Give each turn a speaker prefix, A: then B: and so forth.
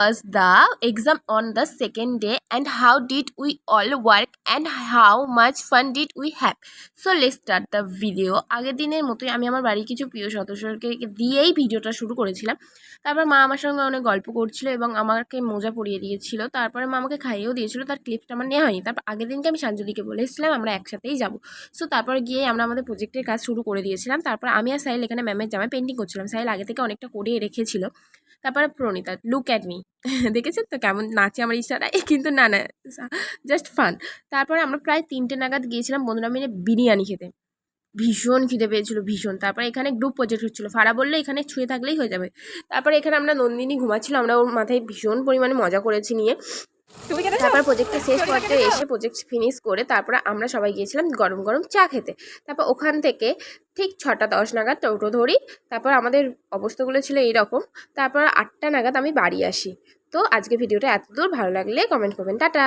A: was the exam on the second day and how did we all work and how much fun did we have? So let's start the video. আগের দিনের মতোই আমি আমার বাড়ির কিছু প্রিয় সদস্যকে দিয়েই ভিডিওটা শুরু করেছিলাম। তারপর মা আমার সঙ্গে অনেক গল্প করছিল এবং আমাকে মোজা পরিয়ে দিয়েছিল। তারপরে মা আমাকে খাইয়েও দিয়েছিল, তার ক্লিপটা আমার নেওয়া হয়নি। তারপর আগের দিনকে আমি সাঞ্জলিকে বলে এসেছিলাম আমরা একসাথেই যাবো। সো তারপরে গিয়ে আমরা আমাদের প্রজেক্টের কাজ শুরু করে দিয়েছিলাম। তারপর আমি আর সাহিল এখানে ম্যামের জামায় পেন্টিং করছিলাম। সাহিল আগে থেকে অনেকটা করে রেখেছিল। তারপরে প্রণীতা, লুক অ্যাট মি, দেখেছেন তো কেমন নাচে আমার ইশারায়, কিন্তু না জাস্ট ফান। তারপরে আমরা প্রায় 3টে নাগাদ গিয়েছিলাম বন্ধুরা মিলে বিরিয়ানি খেতে। ভীষণ খিদে পেয়েছিল, ভীষণ। তারপরে এখানে গ্রুপ প্রজেক্ট হচ্ছিলো, ফারা বললে এখানে ছুঁয়ে থাকলেই হয়ে যাবে। তারপরে এখানে আমরা নন্দিনী ঘুমাচ্ছিল, আমরা ওর মাথায় ভীষণ পরিমাণে মজা করেছি নিয়ে। তারপর প্রজেক্টটা শেষ করতে এসে প্রজেক্ট ফিনিশ করে তারপরে আমরা সবাই গিয়েছিলাম গরম গরম চা খেতে। তারপর ওখান থেকে ঠিক 6টা 10 নাগাদ টোটো ধরি। তারপর আমাদের অবস্থাগুলো ছিল এইরকম। তারপর 8টা নাগাদ আমি বাড়ি আসি। তো আজকে ভিডিওটা এত দূর, ভালো লাগলে কমেন্ট করবেন। টাটা।